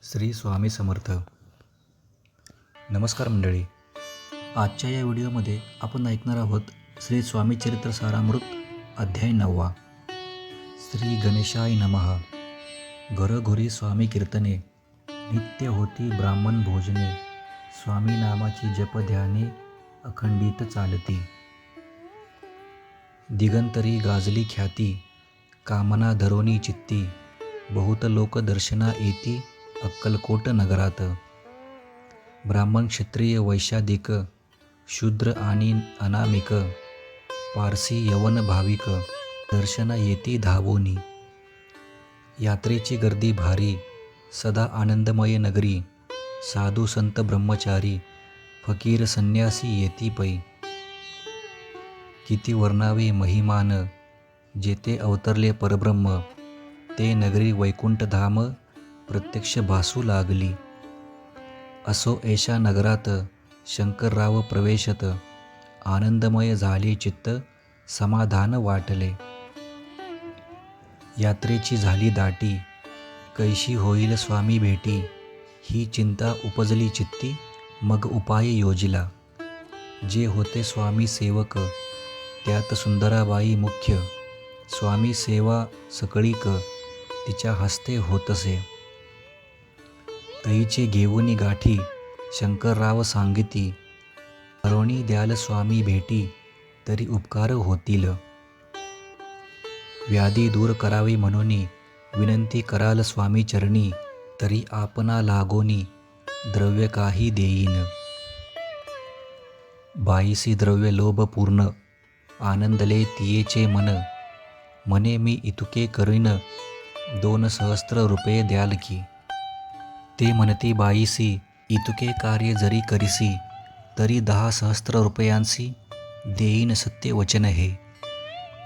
श्री स्वामी समर्थ. नमस्कार मंडळी. आजच्या या व्हिडिओमध्ये आपण ऐकणार आहोत श्री स्वामी चरित्र सारामृत अध्याय 9. श्री गणेशाय नमः. घरोघरी स्वामी कीर्तने, नित्य होती ब्राह्मण भोजने. स्वामी नामाची जप ध्याने, अखंडित चालती. दिगंतरी गाजली ख्याती, कामना धरोनी चित्ती. बहुत लोक दर्शना येती, अक्कलकोट नगरात. ब्राह्मण क्षत्रिय वैश्यादिक, शूद्र आणि अनामिक. पारसी यवन भाविक, दर्शन येती धावोनी. यात्रेची गर्दी भारी, सदा आनंदमय नगरी. साधू संत ब्रह्मचारी, फकीर संन्यासी येती पै. किती वर्णावे महिमान, जेथे अवतरले परब्रह्म. ते नगरी वैकुंठ धाम, प्रत्यक्ष भासू लागली. असो ऐशा नगरात, शंकरराव प्रवेशत. आनंदमय झाले चित्त, समाधान वाटले. यात्रेची झाली दाटी, कैशी होईल स्वामी भेटी. ही चिंता उपजली चित्ती, मग उपाय योजिला. जे होते स्वामी सेवक, त्यात सुंदराबाई मुख्य. स्वामी सेवा सकळीक, तिच्या हस्ते होतसे. तईचे घेऊनी गाठी, शंकरराव सांगिती. करोनी द्याल स्वामी भेटी, तरी उपकार होतील. व्याधी दूर करावी म्हणूनी, विनंती कराल स्वामी चरणी. तरी आपणा लागोनी, द्रव्य काही देईन. बाईसी द्रव्य लोभ पूर्ण, आनंदले तियेचे मन. म्हणे मी इतुके करीन, 2 सहस्त्र रुपये द्याल की. ते म्हणती बाईसी, इतुके कार्य जरी करीसी, तरी 10 सहस्त्र रुपयांसी देईन सत्य वचन हे.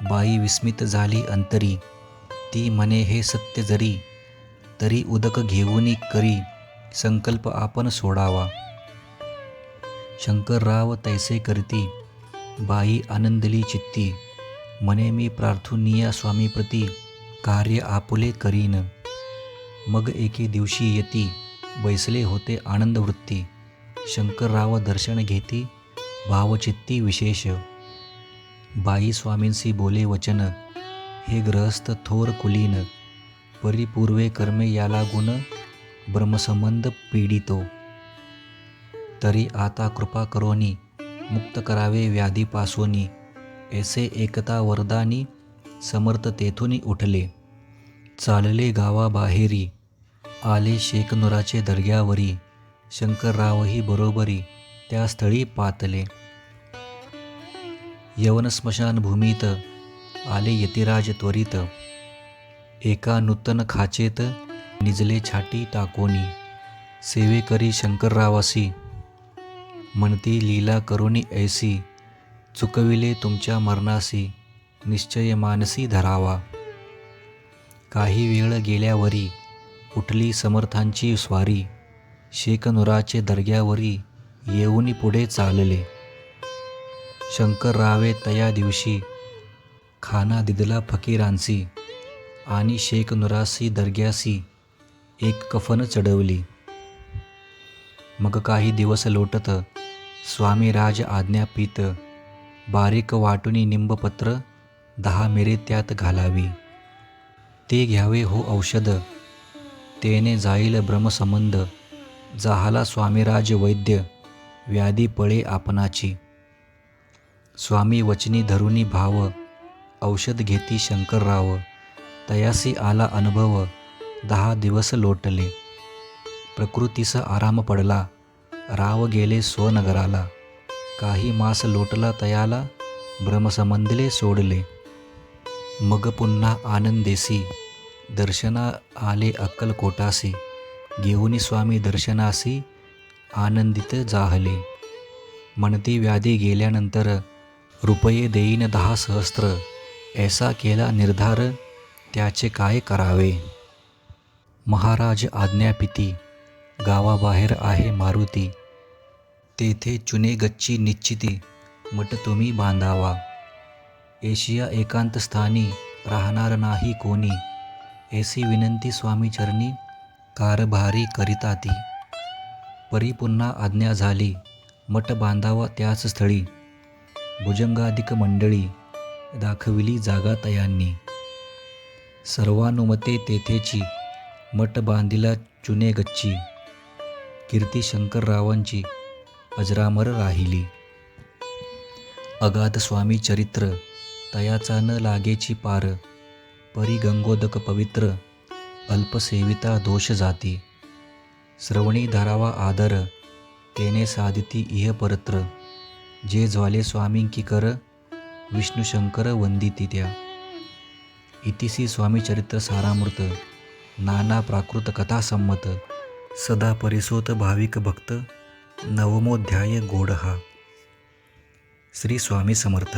बाई विस्मित झाली अंतरी, ती म्हणे हे सत्य जरी. तरी उदक घेऊनी करी, संकल्प आपण सोडावा. शंकरराव तैसे करती, बाई आनंदली चित्ती. म्हणे मी प्रार्थुनिया स्वामीप्रती, कार्य आपुले करीन. मग एके दिवशी येती, बैसले होते आनंद वृत्ती. शंकरराव दर्शन घेती, भावचित्ती विशेष. बाई स्वामींसी बोले वचन, हे ग्रहस्थ थोर कुलीन. परिपूर्वे कर्मे याला गुण, ब्रह्मसंबंध पीडितो. तरी आता कृपा करोनी, मुक्त करावे व्याधीपासोनी. ऐसे एकता वरदानी, समर्थ तेथुनी उठले. चालले गावाबाहेरी, आले शेकनुराचे दर्ग्यावरी. शंकररावही बरोबरी, त्या स्थळी पातले. यवन स्मशान भूमीत, आले यतिराज त्वरित. एका नूतन खाचेत, निजले छाटी टाकोनी. सेवेकरी शंकररावासी, म्हणती लीला करुणी ऐसी. चुकविले तुमच्या मरणासी, निश्चय मानसी धरावा. काही वेळ गेल्यावरी, उठली समर्थांची स्वारी. शेकनुराचे दर्ग्यावरी, येऊनी पुढे चालले. शंकररावे तया दिवशी, खाना दिदला फकीरांसी. आणि शेकनुरासी दर्ग्यासी, एक कफन चढवली. मग काही दिवस लोटत, स्वामी राज आज्ञापित. बारीक वाटुनी निंबपत्र, 10 मिरे त्यात घालावी. ते घ्यावे हो औषध, तेने जाईल ब्रह्मसंबंध. जाहाला स्वामीराज वैद्य, व्याधी पळे आपणाची. स्वामी वचनी धरुनी भाव, औषध घेती शंकरराव. तयासी आला अनुभव, 10 दिवस लोटले. प्रकृतीस आराम पडला, राव गेले स्वनगराला. काही मास लोटला तयाला, ब्रह्मसंबंधले सोडले. मग पुन्हा आनंदेसी, दर्शना आले अक्कलकोटासी. घेऊनी स्वामी दर्शनासी, आनंदित जाहले. म्हणती व्याधी गेल्यानंतर, रुपये देईन 10 सहस्त्र. ऐसा केला निर्धार, त्याचे काय करावे. महाराज आज्ञापिती, गावाबाहेर आहे मारुती. तेथे चुने गच्ची निश्चिती, मठ तुम्ही बांधावा. एशिया एकांत स्थानी, राहणार नाही कोणी. ऐसी विनंती स्वामी चरणी, कारभारी करिता ती. परी पुन्हा आज्ञा झाली, मठ बांधावा त्याच स्थळी. भुजंगाधिक मंडळी दाखविली जागा तयांनी. सर्वानुमते तेथेची मठ बांधिला चुने गच्ची. कीर्ती शंकररावांची अजरामर राहिली. अगाध स्वामी चरित्र तयाचा न लागेची पार. परी गंगोदक पवित्र अल्पसेविता दोष जाती. श्रवणी धरावा आदर तेने साधिती इह परत्र. जे ज्वाले स्वामींकी कर विष्णुशंकर वंदिती त्या. इतिसी स्वामीचरित्र सारामृत नाना प्राकृत कथा संमत. सदा परिसोत भाविक भक्त नवमोध्याय गोड हा. श्री स्वामी समर्थ.